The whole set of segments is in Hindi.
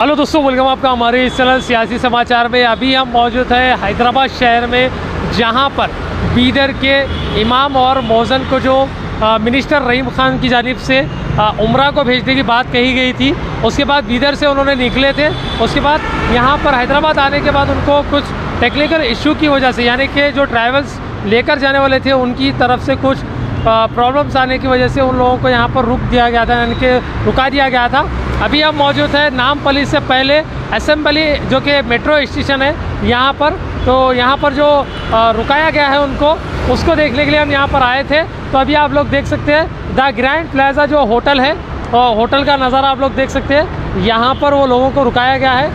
हेलो दोस्तों, वेलकम आपका हमारे इस चैनल सियासी समाचार में। अभी हम मौजूद हैं हैदराबाद शहर में, जहां पर बीदर के इमाम और मौज़न को जो मिनिस्टर रहीम ख़ान की जानिब से उम्रा को भेजने की बात कही गई थी, उसके बाद बीदर से उन्होंने निकले थे। उसके बाद यहां पर हैदराबाद आने के बाद उनको कुछ टेक्निकल इशू की वजह से, यानी कि जो ट्रैवल्स लेकर जाने वाले थे उनकी तरफ से कुछ प्रॉब्लम्स आने की वजह से उन लोगों को यहाँ पर रुक दिया गया था, यानी कि रुका दिया गया था। अभी हम मौजूद है नामपल्ली से पहले असेंबली, जो कि मेट्रो स्टेशन है यहाँ पर। तो यहाँ पर जो रुकाया गया है उनको, उसको देखने के लिए हम यहाँ पर आए थे। तो अभी आप लोग देख सकते हैं द ग्रैंड प्लाजा जो होटल है, होटल का नज़ारा आप लोग देख सकते हैं। यहाँ पर वो लोगों को रुकाया गया है।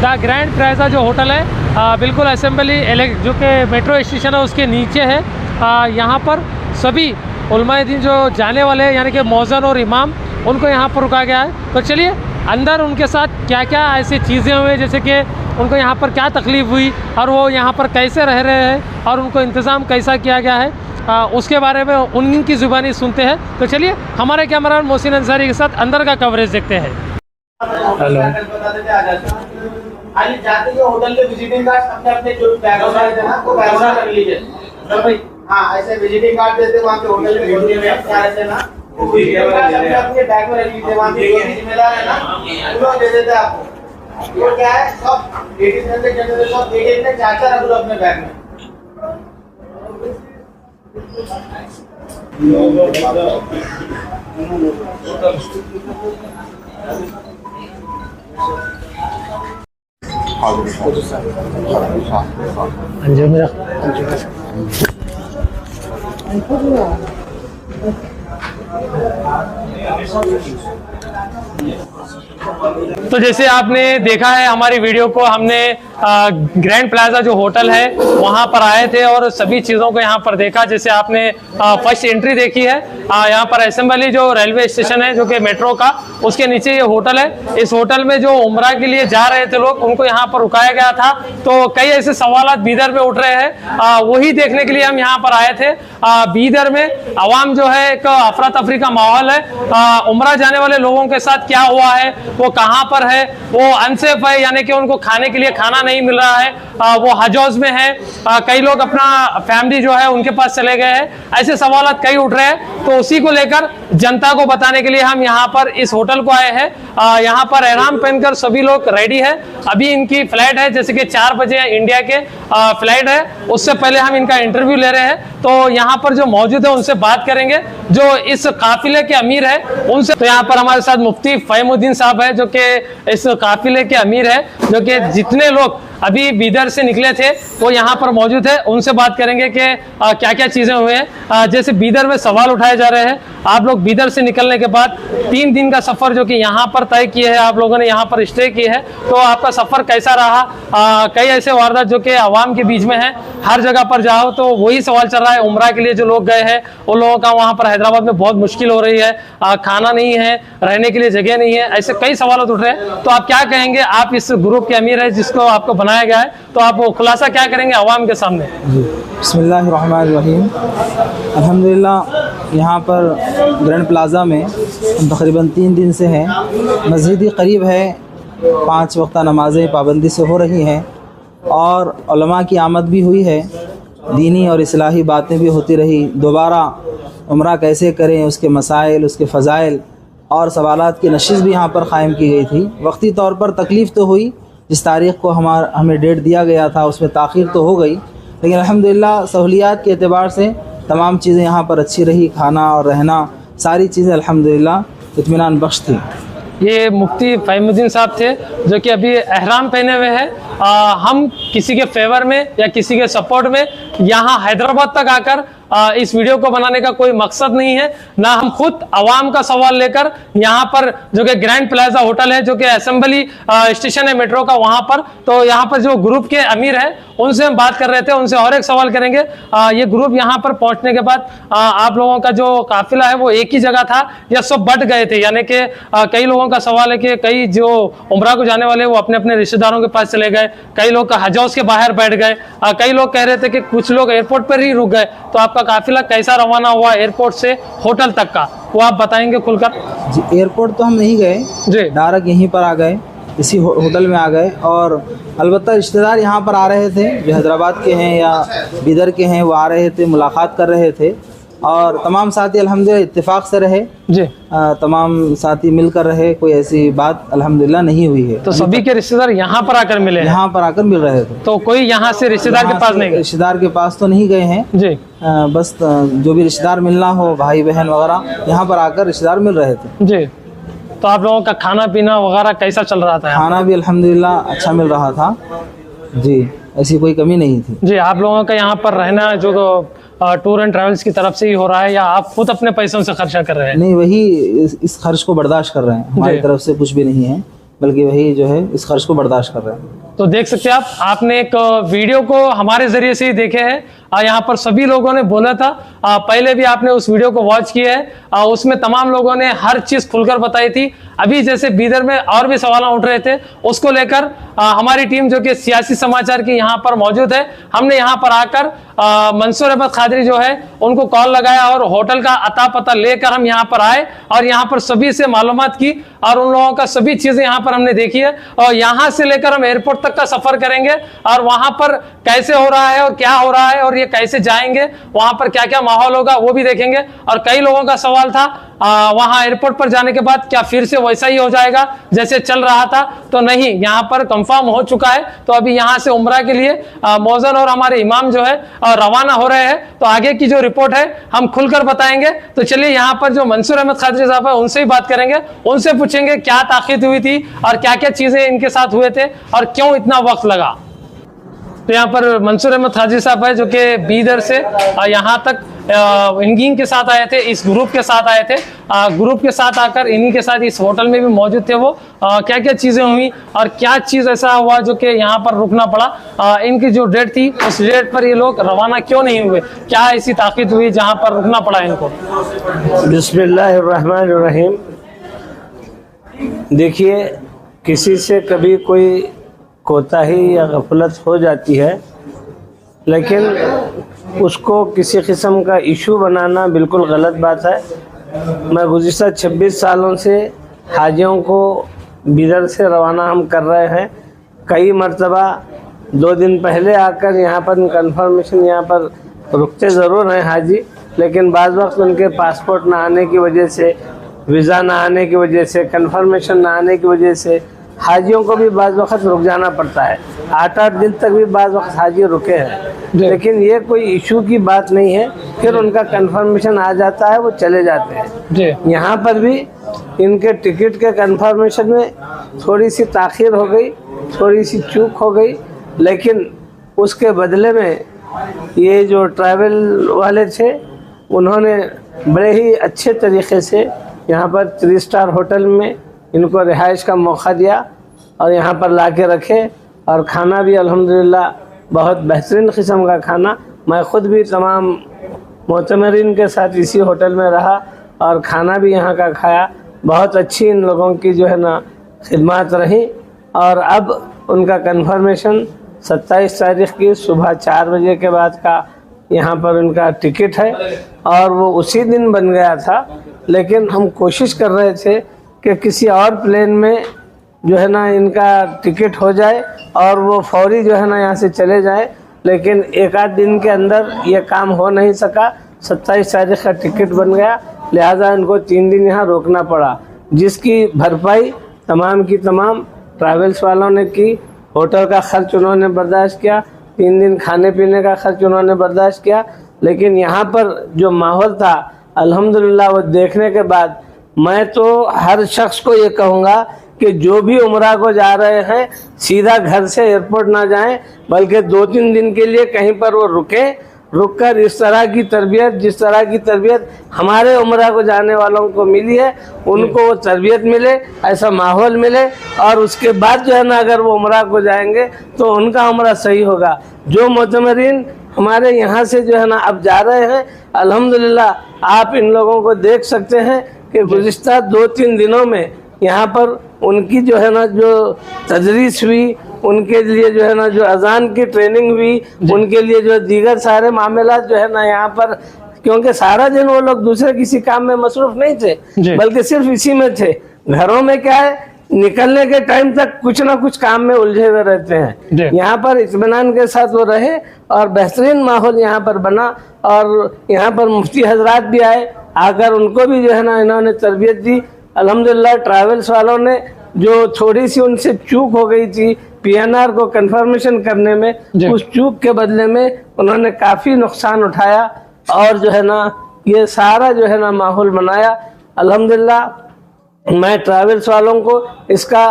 द ग्रैंड प्लाजा जो होटल है बिल्कुल असेंबली जो कि मेट्रो स्टेशन है उसके नीचे है। यहाँ पर सभी उलमाए दीन जो जाने वाले हैं, यानी कि मौज़न और इमाम, उनको यहाँ पर रुका गया है। तो चलिए अंदर उनके साथ क्या क्या ऐसी चीज़ें हुई, जैसे कि उनको यहाँ पर क्या तकलीफ़ हुई और वो यहाँ पर कैसे रह रहे हैं और उनको इंतज़ाम कैसा किया गया है, उसके बारे में उनकी ज़ुबानी सुनते हैं। तो चलिए हमारे कैमरामैन मोहसिन अंसारी के साथ अंदर का कवरेज देखते हैं। हेलो, जाते होटल के विजिटिंग कार्ड अपने जो बैकग्राउंड है ना, वो बैकग्राउंड कर लीजिए। हाँ, ऐसे विजिटिंग कार्ड देते वहाँ के होटल में रहते ना, अपने बैग में रख लीजिए। वहाँ के जो जिम्मेदार है ना, वो दे देते आपको। वो क्या है, सब लेडीज में से जनरल सब एक में चार रख लो अपने बैग में। तो जैसे आपने देखा है हमारी वीडियो को, हमने ग्रैंड प्लाजा जो होटल है वहाँ पर आए थे और सभी चीज़ों को यहाँ पर देखा। जैसे आपने फर्स्ट एंट्री देखी है, यहाँ पर असेंबली जो रेलवे स्टेशन है जो कि मेट्रो का, उसके नीचे ये होटल है। इस होटल में जो उम्रा के लिए जा रहे थे लोग, उनको यहाँ पर रुकाया गया था। तो कई ऐसे सवालात बीदर में उठ रहे हैं, वही देखने के लिए हम यहाँ पर आए थे। बीदर में अवाम जो है, एक अफरा तफरी का माहौल है। उम्रा जाने वाले लोगों के साथ क्या हुआ है, वो कहाँ पर है, वो अनसेफ है, यानी कि उनको खाने के लिए खाना नहीं मिल रहा है, वो हज हाउस में है। कई लोग अपना फैमिली जो है उनके पास चले गए हैं। ऐसे सवालात कई उठ रहे हैं। तो उसी को लेकर जनता को बताने के लिए हम यहाँ पर इस होटल को आए हैं। यहाँ पर एहराम पहनकर सभी लोग रेडी है। अभी इनकी फ्लाइट है, जैसे कि 4 बजे इंडिया के फ्लाइट है। उससे पहले हम इनका इंटरव्यू ले रहे हैं। तो यहाँ पर जो मौजूद है उनसे बात करेंगे, जो इस काफिले के अमीर है उनसे। तो यहाँ पर हमारे साथ मुफ्ती फहीमुद्दीन साहब है, जो कि इस काफिले के अमीर है, जो कि जितने लोग अभी बीदर से निकले थे वो यहाँ पर मौजूद है। उनसे बात करेंगे कि क्या क्या चीज़ें हुए हैं। जैसे बीदर में सवाल उठाए जा रहे हैं, आप लोग बीदर से निकलने के बाद 3 दिन का सफ़र जो कि यहाँ पर तय किए है, आप लोगों ने यहाँ पर स्टे की है, तो आपका सफ़र कैसा रहा? कई ऐसे वारदात जो कि आवाम के बीच में है, हर जगह पर जाओ तो वही सवाल चल रहा है। उम्रा के लिए जो लोग गए हैं उन लोगों का वहाँ पर हैदराबाद में बहुत मुश्किल हो रही है, खाना नहीं है, रहने के लिए जगह नहीं है, ऐसे कई सवाल उठ रहे हैं। तो आप क्या कहेंगे? आप इस ग्रुप के अमीर है जिसको आपको बनाया गया है, तो आप वो खुलासा क्या करेंगे आवाम के सामने? बिस्मिल्लाहिर्रहमानिर्रहीम। अल्हम्दुलिल्लाह, यहाँ पर ग्रैंड प्लाज़ा में हम तकरीबन 3 दिन से हैं। मस्जिद ही करीब है, 5 वक्त नमाज़ें पाबंदी से हो रही हैं और उलमा की आमद भी हुई है। दीनी और इस्लाही बातें भी होती रही। दोबारा उम्रा कैसे करें, उसके मसाइल, उसके फ़ज़ाइल और सवालात की नशिश भी यहाँ पर क़ायम की गई थी। वक्ती तौर पर तकलीफ़ तो हुई, जिस तारीख़ को हमें डेट दिया गया था उसमें ताख़ीर तो हो गई, लेकिन अल्हम्दुलिल्लाह सहूलियात के एतबार से तमाम चीज़ें यहाँ पर अच्छी रही। खाना और रहना, सारी चीज़ें अल्हम्दुलिल्लाह इत्मीनान बख्श थी। ये मुफ्ती फहीमुद्दीन साहब थे, जो कि अभी एहराम पहने हुए हैं। हम किसी के फेवर में या किसी के सपोर्ट में यहाँ हैदराबाद तक आकर इस वीडियो को बनाने का कोई मकसद नहीं है, ना हम खुद आवाम का सवाल लेकर यहाँ पर जो कि ग्रैंड प्लाजा होटल है, जो कि असेंबली स्टेशन है मेट्रो का, वहाँ पर। तो यहाँ पर जो ग्रुप के अमीर है उनसे हम बात कर रहे थे, उनसे और एक सवाल करेंगे। ये ग्रुप यहाँ पर पहुँचने के बाद आप लोगों का जो काफिला है वो एक ही जगह था या सब बट गए थे? यानी कि कई लोगों का सवाल है कि कई जो उम्रा को जाने वाले वो अपने अपने रिश्तेदारों के पास चले गए, कई लोग हज हाउस के बाहर बैठ गए, कई लोग कह रहे थे कि कुछ लोग एयरपोर्ट पर ही रुक गए। तो आपका काफिला कैसा रवाना हुआ एयरपोर्ट से होटल तक का, वो आप बताएंगे खुलकर? जी, एयरपोर्ट तो हम नहीं गए जी, डायरेक्ट यहीं पर आ गए। इसी होटल में आ गए। और अलबत्ता रिश्तेदार यहाँ पर आ रहे थे जो हैदराबाद के हैं या बिदर के हैं, वो आ रहे थे, मुलाकात कर रहे थे। और तमाम साथी अल्हम्दुलिल्लाह इत्तेफाक से रहे जी। तमाम साथी मिलकर रहे, कोई ऐसी बात अल्हम्दुलिल्लाह नहीं हुई है। तो सभी के रिश्तेदार यहाँ पर आकर मिले हैं? यहाँ पर आकर मिल रहे थे। तो कोई यहाँ से रिश्तेदार के पास नहीं गए? रिश्तेदार के पास तो नहीं गए हैं जी। बस जो भी रिश्तेदार मिलना हो, भाई बहन वगैरह, यहाँ पर आकर रिश्तेदार मिल रहे थे। जी। तो आप लोगों का खाना पीना वगैरह कैसा चल रहा था? खाना भी अल्हम्दुलिल्लाह अच्छा मिल रहा था जी, ऐसी कोई कमी नहीं थी जी। आप लोगों का यहाँ पर रहना जो टूर एंड ट्रैवल्स की तरफ से ही हो रहा है या आप खुद अपने पैसों से खर्चा कर रहे हैं? नहीं, वही इस खर्च को बर्दाश्त कर रहे हैं, हमारी तरफ से कुछ भी नहीं है, बल्कि वही जो है इस खर्च को बर्दाश्त कर रहे हैं। तो देख सकते हैं आपने एक वीडियो को हमारे जरिए से ही देखे हैं। यहाँ पर सभी लोगों ने बोला था, पहले भी आपने उस वीडियो को वॉच किया है, उसमें तमाम लोगों ने हर चीज खुलकर बताई थी। अभी जैसे बीदर में और भी सवाल उठ रहे थे, उसको लेकर हमारी टीम जो कि सियासी समाचार की यहाँ पर मौजूद है, हमने यहाँ पर आकर मंसूर अहमद कादरी जो है उनको कॉल लगाया और होटल का अता पता लेकर हम यहाँ पर आए और यहाँ पर सभी से मालूमात की और उन लोगों का सभी चीजें यहाँ पर हमने देखी है। और यहाँ से लेकर हम एयरपोर्ट तक का सफर करेंगे और वहां पर कैसे हो रहा है और क्या हो रहा है और ये कैसे जाएंगे, वहां पर क्या क्या माहौल होगा वो भी देखेंगे। और कई लोगों का सवाल था वहां एयरपोर्ट पर जाने के बाद क्या फिर से वैसा ही हो जाएगा जैसे चल रहा था, तो नहीं, यहाँ पर कंफर्म हो चुका है। तो अभी यहाँ से उम्रा के लिए मौजन और हमारे इमाम जो है रवाना हो रहे हैं। तो आगे की जो रिपोर्ट है हम खुलकर बताएंगे। तो चलिए यहाँ पर जो मंसूर अहमद कादरी साहब है उनसे ही बात करेंगे, उनसे पूछेंगे क्या ताकीद हुई थी और क्या क्या चीजें इनके साथ हुए थे और क्यों इतना वक्त लगा। तो यहाँ पर मंसूर अहमद कादरी साहब है जो कि बीदर से यहाँ तक इनगिंग के साथ आए थे, इस ग्रुप के साथ आए थे। ग्रुप के साथ आकर इन्हीं के साथ इस होटल में भी मौजूद थे। वो क्या क्या चीज़ें हुई और क्या चीज़ ऐसा हुआ जो कि यहाँ पर रुकना पड़ा, इनकी जो डेट थी उस डेट पर ये लोग रवाना क्यों नहीं हुए, क्या ऐसी ताकीद हुई जहाँ पर रुकना पड़ा इनको। बिस्मिल्लाहिर्रहमानिर्रहीम। देखिए, किसी से कभी कोई कोताही या गफलत हो जाती है, लेकिन उसको किसी किस्म का इशू बनाना बिल्कुल गलत बात है। मैं गुज़िश्ता 26 सालों से हाजियों को बिदर से रवाना हम कर रहे हैं। कई मरतबा 2 दिन पहले आकर यहाँ पर कंफर्मेशन यहाँ पर रुकते ज़रूर हैं हाजी, लेकिन बाज़ वक्त उनके पासपोर्ट ना आने की वजह से, वीज़ा ना आने की वजह से, कंफर्मेशन ना आने की वजह से हाजियों को भी बाज़ वक्त रुक जाना पड़ता है। 8-8 दिन तक भी बाज़ वक्त हाजी रुके हैं, लेकिन ये कोई इशू की बात नहीं है। फिर उनका कंफर्मेशन आ जाता है, वो चले जाते हैं। यहाँ पर भी इनके टिकट के कंफर्मेशन में थोड़ी सी ताख़ीर हो गई, थोड़ी सी चूक हो गई, लेकिन उसके बदले में ये जो ट्रैवल वाले थे उन्होंने बड़े ही अच्छे तरीक़े से यहाँ पर 3 स्टार होटल में इनको रिहाइश का मौका दिया और यहाँ पर ला के रखे। और खाना भी अल्हम्दुलिल्लाह बहुत बेहतरीन किस्म का खाना। मैं ख़ुद भी तमाम मोतमरीन के साथ इसी होटल में रहा और खाना भी यहाँ का खाया। बहुत अच्छी इन लोगों की जो है ना खिदमत रही। और अब उनका कंफर्मेशन 27 तारीख़ की सुबह 4 बजे के बाद का यहाँ पर उनका टिकट है और वो उसी दिन बन गया था, लेकिन हम कोशिश कर रहे थे कि किसी और प्लेन में जो है ना इनका टिकट हो जाए और वो फौरी जो है ना यहाँ से चले जाए, लेकिन 1-8 दिन के अंदर ये काम हो नहीं सका। 27 तारीख़ का टिकट बन गया, लिहाजा इनको 3 दिन यहाँ रोकना पड़ा, जिसकी भरपाई तमाम की तमाम ट्रैवल्स वालों ने की। होटल का ख़र्च उन्होंने बर्दाश्त किया, 3 दिन खाने पीने का ख़र्च उन्होंने बर्दाश्त किया। लेकिन यहाँ पर जो माहौल था अल्हम्दुलिल्लाह वो देखने के बाद मैं तो हर शख्स को ये कहूँगा कि जो भी उम्रा को जा रहे हैं सीधा घर से एयरपोर्ट ना जाएं, बल्कि 2-3 दिन के लिए कहीं पर वो रुककर इस तरह की तरबियत, जिस तरह की तरबियत हमारे उम्रा को जाने वालों को मिली है, उनको वो तरबियत मिले, ऐसा माहौल मिले और उसके बाद जो है ना अगर वो उम्रा को जाएंगे तो उनका उम्रा सही होगा। जो मोतमरीन हमारे यहाँ से जो है ना अब जा रहे हैं, अल्हम्दुलिल्लाह आप इन लोगों को देख सकते हैं कि गुज़िश्ता 2-3 दिनों में यहाँ पर उनकी जो है ना जो तदरीस हुई, उनके लिए जो है ना जो अजान की ट्रेनिंग हुई, उनके लिए जो दीगर सारे मामलात जो है ना यहाँ पर, क्योंकि सारा दिन वो लोग दूसरे किसी काम में मसरूफ़ नहीं थे, बल्कि सिर्फ इसी में थे। घरों में क्या है निकलने के टाइम तक कुछ ना कुछ काम में उलझे हुए रहते जी। हैं। यहाँ पर इत्मीनान के साथ वो रहे और बेहतरीन माहौल यहाँ पर बना और यहाँ पर मुफ्ती हजरात भी आए, आकर उनको भी जो है ना इन्होंने तरबियत दी। अल्हम्दुलिल्लाह ट्रैवल्स वालों ने जो थोड़ी सी उनसे चूक हो गई थी PNR को कंफर्मेशन करने में, उस चूक के बदले में उन्होंने काफ़ी नुकसान उठाया और जो है ना ये सारा जो है ना माहौल बनाया। अल्हम्दुलिल्लाह मैं ट्रैवल्स वालों को इसका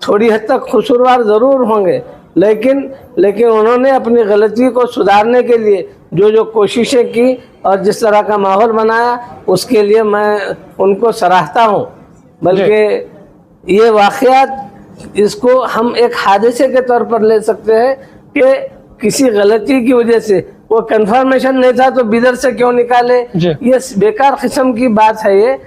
थोड़ी हद तक कसूरवार ज़रूर होंगे, लेकिन उन्होंने अपनी गलती को सुधारने के लिए जो कोशिशें की और जिस तरह का माहौल बनाया उसके लिए मैं उनको सराहता हूँ। बल्कि ये वाक़यात इसको हम एक हादसे के तौर पर ले सकते हैं कि किसी गलती की वजह से वो कंफर्मेशन नहीं था तो बिदर से क्यों निकाले, ये बेकार किस्म की बात है। ये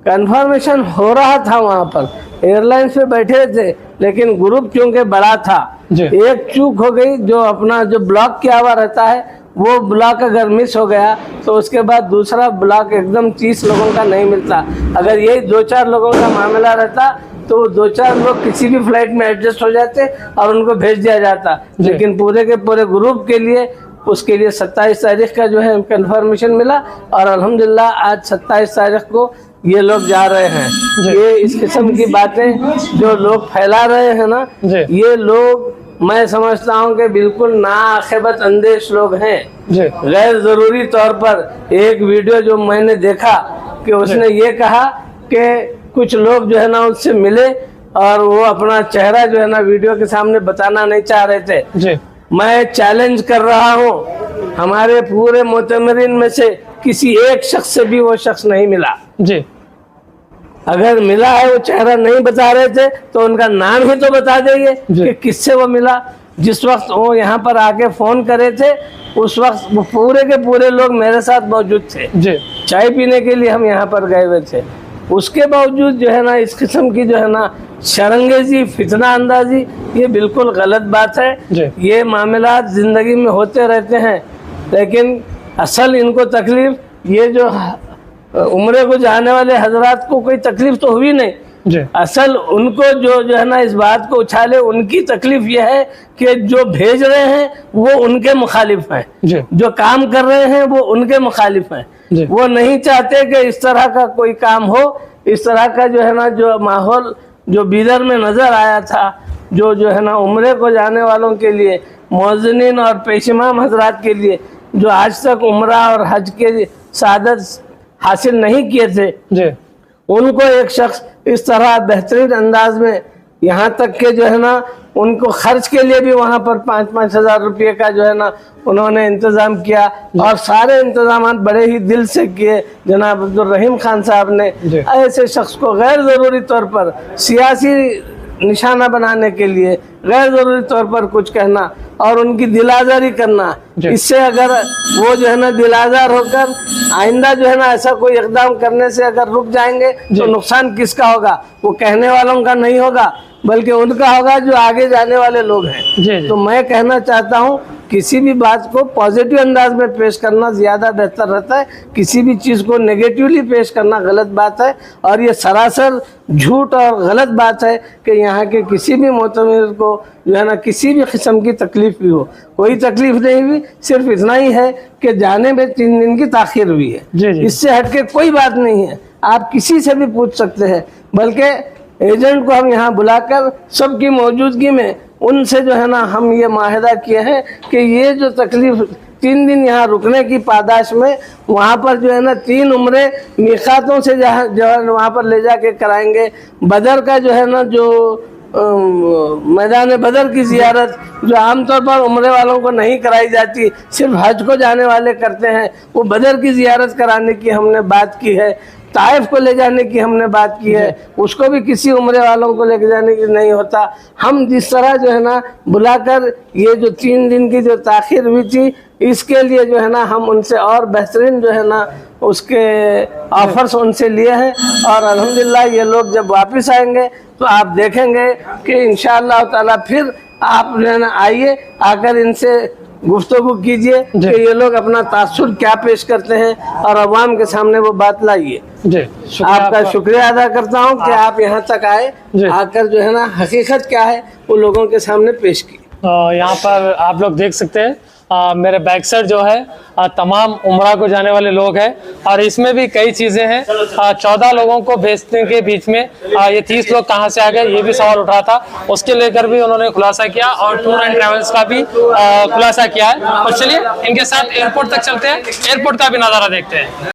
कंफर्मेशन हो रहा था, वहाँ पर एयरलाइंस पे बैठे थे, लेकिन ग्रुप चूंकि बड़ा था, एक चूक हो गई, जो अपना जो ब्लॉक किया हुआ रहता है वो ब्लॉक अगर मिस हो गया तो उसके बाद दूसरा ब्लॉक एकदम 30 लोगों का नहीं मिलता। अगर यही 2-4 लोगों का मामला रहता तो 2-4 लोग किसी भी फ्लाइट में एडजस्ट हो जाते और उनको भेज दिया जाता, लेकिन पूरे के पूरे ग्रुप के लिए उसके लिए 27 तारीख का जो है कंफर्मेशन मिला और अल्हम्दुलिल्लाह आज 27 तारीख को ये लोग जा रहे हैं। ये इस किस्म की बातें जो लोग फैला रहे हैं ना, ये लोग मैं समझता हूँ कि बिल्कुल नाआखिबत अंदेश लोग हैं। गैर जरूरी तौर पर एक वीडियो जो मैंने देखा कि उसने ये कहा कि कुछ लोग जो है ना उससे मिले और वो अपना चेहरा जो है ना वीडियो के सामने बताना नहीं चाह रहे थे। मैं चैलेंज कर रहा हूँ, हमारे पूरे मोतमरीन में से किसी एक शख्स से भी वो शख्स नहीं मिला। अगर मिला है वो चेहरा नहीं बता रहे थे तो उनका नाम ही तो बता देंगे कि किससे वो मिला। जिस वक्त वो यहाँ पर आके फोन करे थे उस वक्त वो पूरे के पूरे लोग मेरे साथ मौजूद थे, चाय पीने के लिए हम यहाँ पर गए हुए थे। उसके बावजूद जो है ना इस किस्म की जो है ना शरंगेजी, फितना अंदाजी, ये बिल्कुल गलत बात है। ये मामला जिंदगी में होते रहते हैं, लेकिन असल इनको तकलीफ ये जो उम्रे को जाने वाले हजरात को कोई तकलीफ तो हुई नहीं। असल उनको जो है ना इस बात को उछाले, उनकी तकलीफ यह है कि जो भेज रहे हैं वो उनके मुखालिफ हैं, जो काम कर रहे हैं वो उनके मुखालिफ हैं। वो नहीं चाहते कि इस तरह का कोई काम हो। इस तरह का जो है ना जो माहौल जो बिदर में नजर आया था, जो है ना उम्रे को जाने वालों के लिए, मुअज्जिनीन और पेशइमाम हजरात के लिए जो आज तक उम्रा और हज के सादत हासिल नहीं किए थे, उनको एक शख्स इस तरह बेहतरीन अंदाज में, यहाँ तक के जो है ना उनको खर्च के लिए भी वहाँ पर 5-5 हज़ार रुपये का जो है ना उन्होंने इंतज़ाम किया और सारे इंतजाम बड़े ही दिल से किए। जनाब अब्दुल रहीम खान साहब ने ऐसे शख्स को गैर ज़रूरी तौर पर सियासी निशाना बनाने के लिए गैर ज़रूरी तौर पर कुछ कहना और उनकी दिलाजारी करना, इससे अगर वो जो है ना दिलाजार होकर आइंदा जो है ना ऐसा कोई इकदाम करने से अगर रुक जाएंगे तो नुकसान किसका होगा? वो कहने वालों का नहीं होगा, बल्कि उनका होगा जो आगे जाने वाले लोग हैं। तो मैं कहना चाहता हूँ किसी भी बात को पॉजिटिव अंदाज में पेश करना ज़्यादा बेहतर रहता है। किसी भी चीज़ को नेगेटिवली पेश करना गलत बात है और ये सरासर झूठ और गलत बात है कि यहाँ के किसी भी मोतमिर को जो है ना किसी भी किस्म की तकलीफ भी हो। कोई तकलीफ नहीं हुई, सिर्फ इतना ही है कि जाने में 3 दिन की ताख़ीर हुई है। इससे हटके कोई बात नहीं है, आप किसी से भी पूछ सकते हैं। बल्कि एजेंट को हम यहाँ बुलाकर सबकी मौजूदगी में उनसे जो है ना हम ये माहिदा किए हैं कि ये जो तकलीफ 3 दिन यहाँ रुकने की पादाश में वहाँ पर जो है ना 3 उम्रे मिकातों से जहाँ जो है वहाँ पर ले जाके कराएंगे। बदर का जो है ना जो मैदान बदर की ज़ियारत जो आमतौर पर उम्रे वालों को नहीं कराई जाती, सिर्फ हज को जाने वाले करते हैं, वो बदर की ज़ियारत कराने की हमने बात की है। ताइफ को ले जाने की हमने बात की है, उसको भी किसी उम्रे वालों को लेके जाने की नहीं होता। हम जिस तरह जो है ना बुलाकर ये जो 3 दिन की जो ताख़ीर हुई थी, इसके लिए जो है ना हम उनसे और बेहतरीन जो है ना उसके ऑफर्स उनसे लिए हैं और अल्हम्दुलिल्लाह ये लोग जब वापस आएंगे तो आप देखेंगे कि इंशाअल्लाह ताला फिर आप जो है ना आइए, आकर इनसे गुफ्तगू कीजिए जी। कि ये लोग अपना तासुर क्या पेश करते हैं और अवाम के सामने वो बात लाइए। जी शुक्रिया आपका शुक्रिया अदा करता हूँ कि आप यहाँ तक आए, जी। आकर जो है ना हकीकत क्या है वो लोगों के सामने पेश की। यहाँ पर आप लोग देख सकते हैं मेरे बैक साइड जो है तमाम उम्रा को जाने वाले लोग हैं और इसमें भी कई चीज़ें हैं। 14 लोगों को भेजने के बीच में ये 30 लोग कहाँ से आ गए ये भी सवाल उठ रहा था, उसके लेकर भी उन्होंने खुलासा किया और टूर एंड ट्रैवल्स का भी खुलासा किया है। और चलिए इनके साथ एयरपोर्ट तक चलते हैं, एयरपोर्ट का भी नज़ारा देखते हैं।